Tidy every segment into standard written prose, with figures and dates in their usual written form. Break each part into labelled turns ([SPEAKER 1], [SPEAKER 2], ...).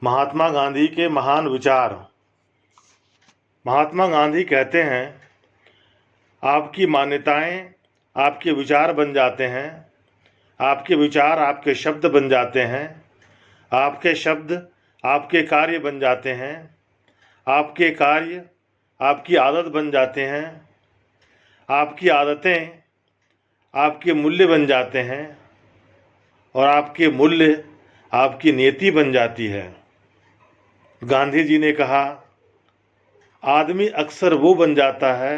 [SPEAKER 1] महात्मा गांधी के महान विचार। महात्मा गांधी कहते हैं, आपकी मान्यताएं आपके विचार बन जाते हैं, आपके विचार आपके शब्द बन जाते हैं, आपके शब्द आपके कार्य बन जाते हैं, आपके कार्य आपकी आदत बन जाते हैं, आपकी आदतें आपके मूल्य बन जाते हैं और आपके मूल्य आपकी नीति बन जाती है। गांधी जी ने कहा, आदमी अक्सर वो बन जाता है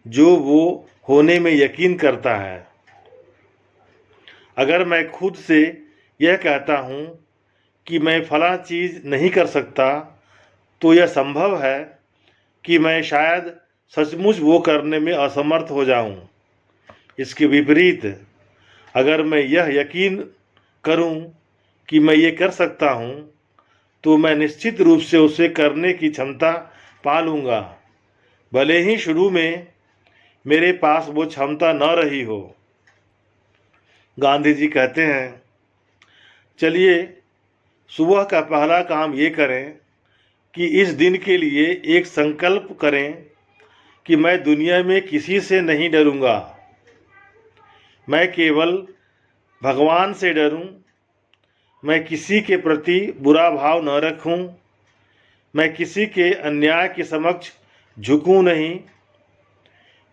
[SPEAKER 1] जो वो होने में यकीन करता है। अगर मैं खुद से यह कहता हूँ कि मैं फलां चीज़ नहीं कर सकता, तो यह संभव है कि मैं शायद सचमुच वो करने में असमर्थ हो जाऊँ। इसके विपरीत, अगर मैं यह यकीन करूँ कि मैं ये कर सकता हूँ, तो मैं निश्चित रूप से उसे करने की क्षमता पा लूँगा, भले ही शुरू में मेरे पास वो क्षमता न रही हो। गांधी जी कहते हैं, चलिए सुबह का पहला काम ये करें कि इस दिन के लिए एक संकल्प करें कि मैं दुनिया में किसी से नहीं डरूंगा। मैं केवल भगवान से डरूं। मैं किसी के प्रति बुरा भाव न रखूं। मैं किसी के अन्याय के समक्ष झुकूं नहीं।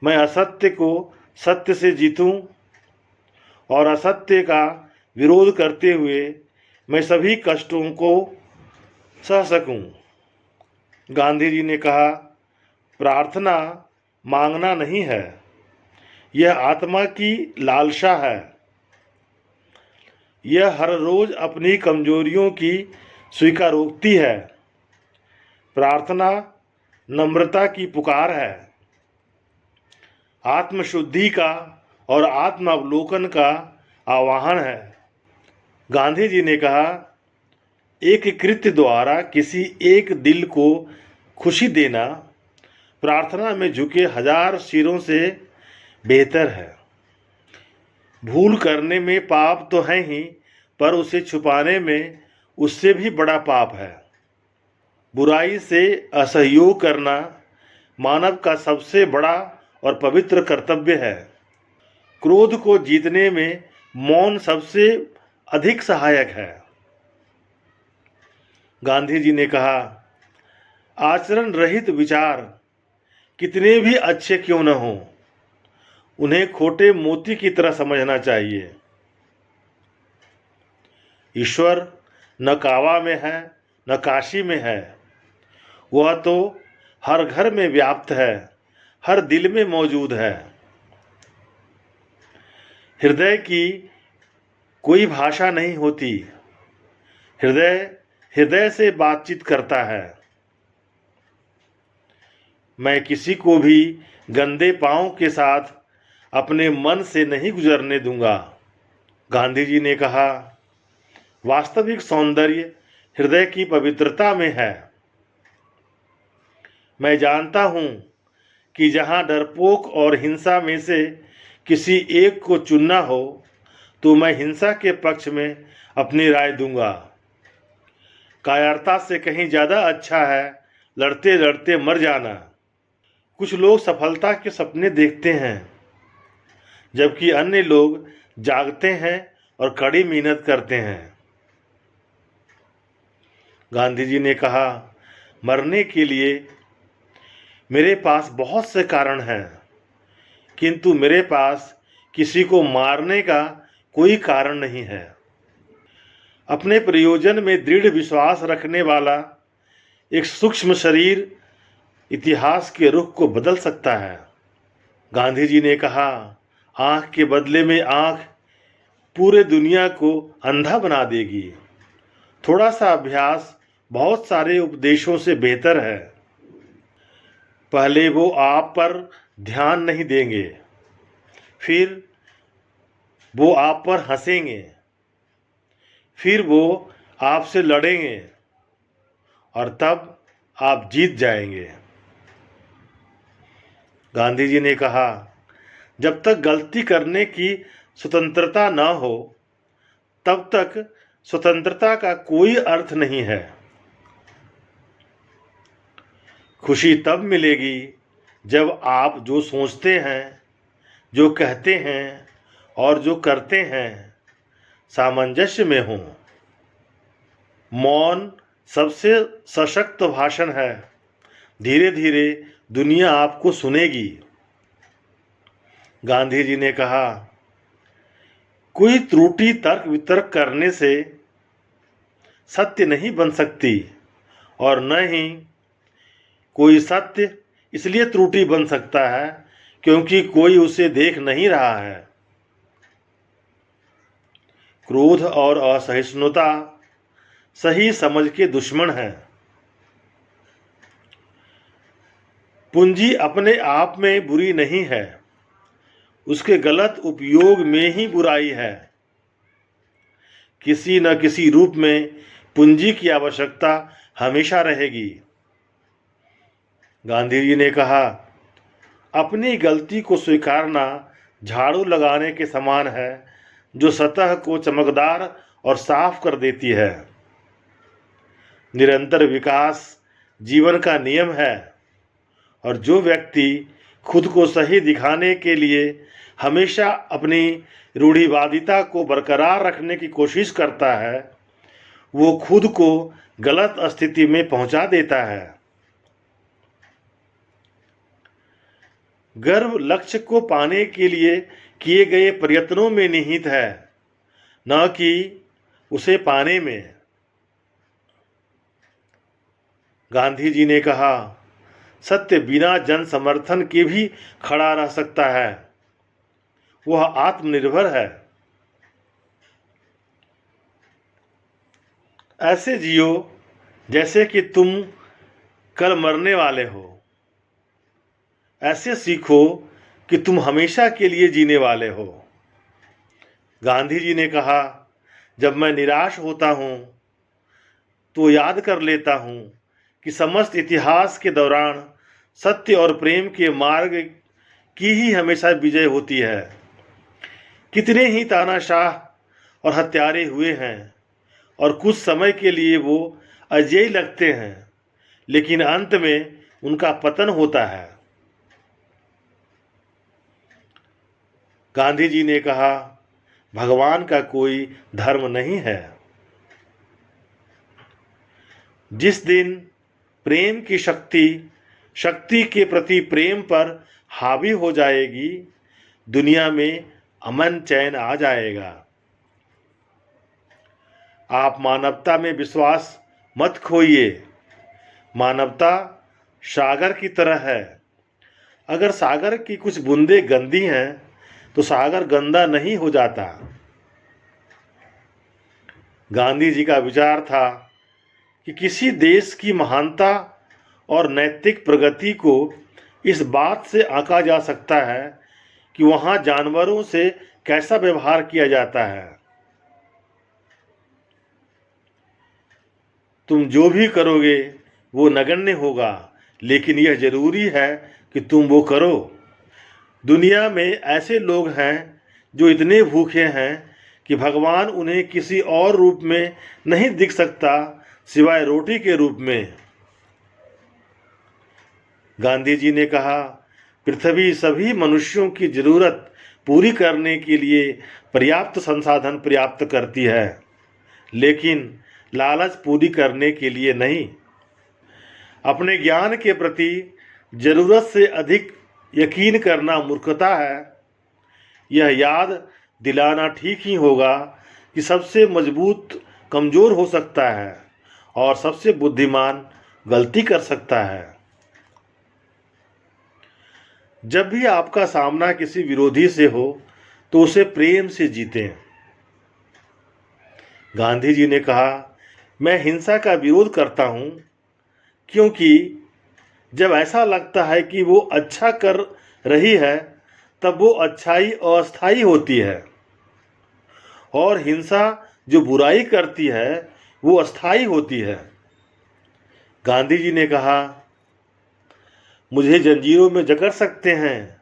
[SPEAKER 1] मैं असत्य को सत्य से जीतूं और असत्य का विरोध करते हुए मैं सभी कष्टों को सह सकूं। गांधी जी ने कहा, प्रार्थना मांगना नहीं है, यह आत्मा की लालसा है। यह हर रोज अपनी कमजोरियों की स्वीकारोक्ति है। प्रार्थना नम्रता की पुकार है, आत्मशुद्धि का और आत्मावलोकन का आह्वान है। गांधी जी ने कहा, एक कृत्य द्वारा किसी एक दिल को खुशी देना प्रार्थना में झुके 1000 सिरों से बेहतर है। भूल करने में पाप तो है ही, पर उसे छुपाने में उससे भी बड़ा पाप है। बुराई से असहयोग करना मानव का सबसे बड़ा और पवित्र कर्तव्य है। क्रोध को जीतने में मौन सबसे अधिक सहायक है। गांधी जी ने कहा, आचरण रहित विचार कितने भी अच्छे क्यों न हों, उन्हें खोटे मोती की तरह समझना चाहिए। ईश्वर न कावा में है न काशी में है, वह तो हर घर में व्याप्त है, हर दिल में मौजूद है। हृदय की कोई भाषा नहीं होती, हृदय हृदय से बातचीत करता है। मैं किसी को भी गंदे पांव के साथ अपने मन से नहीं गुजरने दूंगा। गांधी जी ने कहा, वास्तविक सौंदर्य हृदय की पवित्रता में है। मैं जानता हूं कि जहां डरपोक और हिंसा में से किसी एक को चुनना हो, तो मैं हिंसा के पक्ष में अपनी राय दूंगा। कायरता से कहीं ज़्यादा अच्छा है लड़ते लड़ते मर जाना। कुछ लोग सफलता के सपने देखते हैं, जबकि अन्य लोग जागते हैं और कड़ी मेहनत करते हैं। गांधी जी ने कहा, मरने के लिए मेरे पास बहुत से कारण हैं, किंतु मेरे पास किसी को मारने का कोई कारण नहीं है। अपने प्रयोजन में दृढ़ विश्वास रखने वाला एक सूक्ष्म शरीर इतिहास के रुख को बदल सकता है। गांधी जी ने कहा, आँख के बदले में आँख पूरे दुनिया को अंधा बना देगी। थोड़ा सा अभ्यास बहुत सारे उपदेशों से बेहतर है। पहले वो आप पर ध्यान नहीं देंगे, फिर वो आप पर हंसेंगे, फिर वो आपसे लड़ेंगे और तब आप जीत जाएंगे। गांधी जी ने कहा, जब तक गलती करने की स्वतंत्रता न हो, तब तक स्वतंत्रता का कोई अर्थ नहीं है। खुशी तब मिलेगी जब आप जो सोचते हैं, जो कहते हैं और जो करते हैं सामंजस्य में हों। मौन सबसे सशक्त भाषण है। धीरे धीरे दुनिया आपको सुनेगी। गांधी जी ने कहा, कोई त्रुटि तर्क वितर्क करने से सत्य नहीं बन सकती और न ही कोई सत्य इसलिए त्रुटि बन सकता है क्योंकि कोई उसे देख नहीं रहा है। क्रोध और असहिष्णुता सही समझ के दुश्मन है। पूंजी अपने आप में बुरी नहीं है, उसके गलत उपयोग में ही बुराई है। किसी न किसी रूप में पूंजी की आवश्यकता हमेशा रहेगी। गांधी जी ने कहा, अपनी गलती को स्वीकारना झाड़ू लगाने के समान है जो सतह को चमकदार और साफ कर देती है। निरंतर विकास जीवन का नियम है और जो व्यक्ति खुद को सही दिखाने के लिए हमेशा अपनी रूढ़िवादिता को बरकरार रखने की कोशिश करता है, वो खुद को गलत स्थिति में पहुंचा देता है। गर्व लक्ष्य को पाने के लिए किए गए प्रयत्नों में निहित है, न कि उसे पाने में। गांधी जी ने कहा, सत्य बिना जन समर्थन के भी खड़ा रह सकता है, वह आत्मनिर्भर है। ऐसे जियो जैसे कि तुम कल मरने वाले हो। ऐसे सीखो कि तुम हमेशा के लिए जीने वाले हो। गांधी जी ने कहा, जब मैं निराश होता हूँ तो याद कर लेता हूँ कि समस्त इतिहास के दौरान सत्य और प्रेम के मार्ग की ही हमेशा विजय होती है। कितने ही तानाशाह और हत्यारे हुए हैं और कुछ समय के लिए वो अजेय लगते हैं, लेकिन अंत में उनका पतन होता है। गांधी जी ने कहा, भगवान का कोई धर्म नहीं है। जिस दिन प्रेम की शक्ति के प्रति प्रेम पर हावी हो जाएगी, दुनिया में अमन चैन आ जाएगा। आप मानवता में विश्वास मत खोइए। मानवता सागर की तरह है। अगर सागर की कुछ बूंदें गंदी हैं तो सागर गंदा नहीं हो जाता। गांधी जी का विचार था कि किसी देश की महानता और नैतिक प्रगति को इस बात से आंका जा सकता है कि वहाँ जानवरों से कैसा व्यवहार किया जाता है। तुम जो भी करोगे वो नगण्य होगा, लेकिन यह जरूरी है कि तुम वो करो। दुनिया में ऐसे लोग हैं जो इतने भूखे हैं कि भगवान उन्हें किसी और रूप में नहीं दिख सकता सिवाय रोटी के रूप में। गांधी जी ने कहा, पृथ्वी सभी मनुष्यों की जरूरत पूरी करने के लिए पर्याप्त संसाधन पर्याप्त करती है, लेकिन लालच पूरी करने के लिए नहीं। अपने ज्ञान के प्रति जरूरत से अधिक यकीन करना मूर्खता है। यह याद दिलाना ठीक ही होगा कि सबसे मजबूत कमज़ोर हो सकता है और सबसे बुद्धिमान गलती कर सकता है। जब भी आपका सामना किसी विरोधी से हो तो उसे प्रेम से जीतें। गांधी जी ने कहा, मैं हिंसा का विरोध करता हूँ क्योंकि जब ऐसा लगता है कि वो अच्छा कर रही है तब वो अच्छाई अस्थायी होती है, और हिंसा जो बुराई करती है वो अस्थायी होती है। गांधी जी ने कहा, मुझे जंजीरों में जकड़ सकते हैं,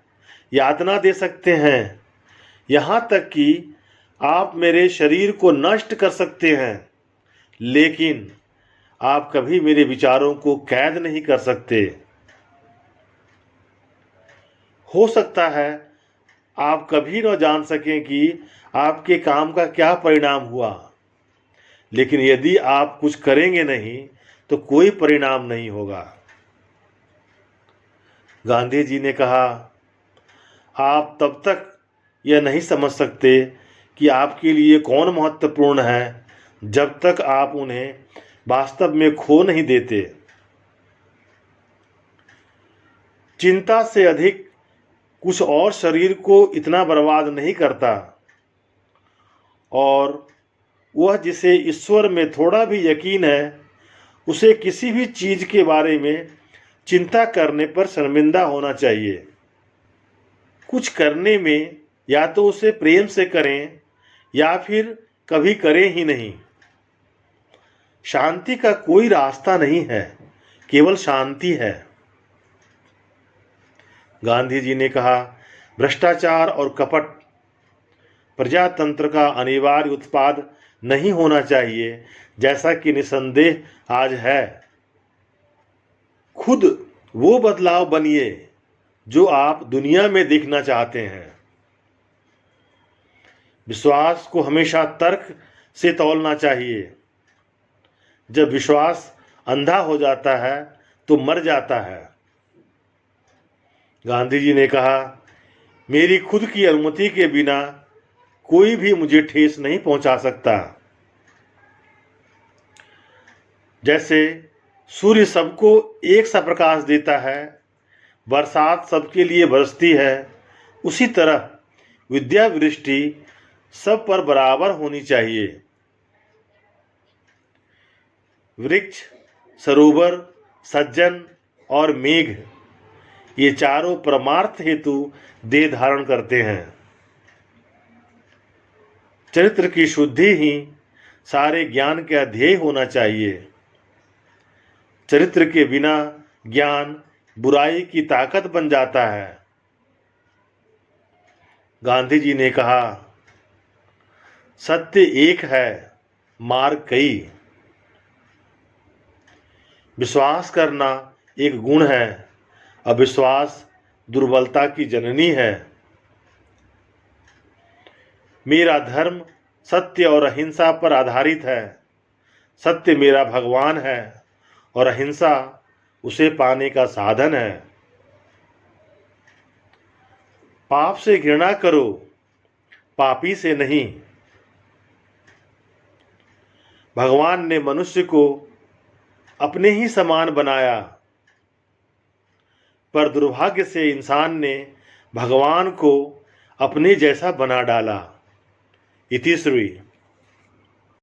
[SPEAKER 1] यातना दे सकते हैं, यहाँ तक कि आप मेरे शरीर को नष्ट कर सकते हैं, लेकिन आप कभी मेरे विचारों को कैद नहीं कर सकते। हो सकता है आप कभी न जान सकें कि आपके काम का क्या परिणाम हुआ, लेकिन यदि आप कुछ करेंगे नहीं तो कोई परिणाम नहीं होगा। गांधी जी ने कहा, आप तब तक यह नहीं समझ सकते कि आपके लिए कौन महत्वपूर्ण है जब तक आप उन्हें वास्तव में खो नहीं देते। चिंता से अधिक कुछ और शरीर को इतना बर्बाद नहीं करता, और वह जिसे ईश्वर में थोड़ा भी यकीन है, उसे किसी भी चीज के बारे में चिंता करने पर शर्मिंदा होना चाहिए। कुछ करने में या तो उसे प्रेम से करें या फिर कभी करें ही नहीं। शांति का कोई रास्ता नहीं है, केवल शांति है। गांधी जी ने कहा, भ्रष्टाचार और कपट प्रजातंत्र का अनिवार्य उत्पाद नहीं होना चाहिए, जैसा कि निसंदेह आज है। खुद वो बदलाव बनिए जो आप दुनिया में देखना चाहते हैं। विश्वास को हमेशा तर्क से तौलना चाहिए। जब विश्वास अंधा हो जाता है तो मर जाता है। गांधी जी ने कहा, मेरी खुद की अनुमति के बिना कोई भी मुझे ठेस नहीं पहुंचा सकता। जैसे सूर्य सबको एक सा प्रकाश देता है, बरसात सबके लिए बरसती है, उसी तरह विद्या वृष्टि सब पर बराबर होनी चाहिए। वृक्ष, सरोवर, सज्जन और मेघ, ये चारों परमार्थ हेतु देह धारण करते हैं। चरित्र की शुद्धि ही सारे ज्ञान का ध्येय होना चाहिए। चरित्र के बिना ज्ञान बुराई की ताकत बन जाता है। गांधी जी ने कहा, सत्य एक है, मार्ग कई। विश्वास करना एक गुण है, अविश्वास दुर्बलता की जननी है। मेरा धर्म सत्य और अहिंसा पर आधारित है। सत्य मेरा भगवान है और अहिंसा उसे पाने का साधन है। पाप से घृणा करो, पापी से नहीं। भगवान ने मनुष्य को अपने ही समान बनाया, पर दुर्भाग्य से इंसान ने भगवान को अपने जैसा बना डाला। इति श्री।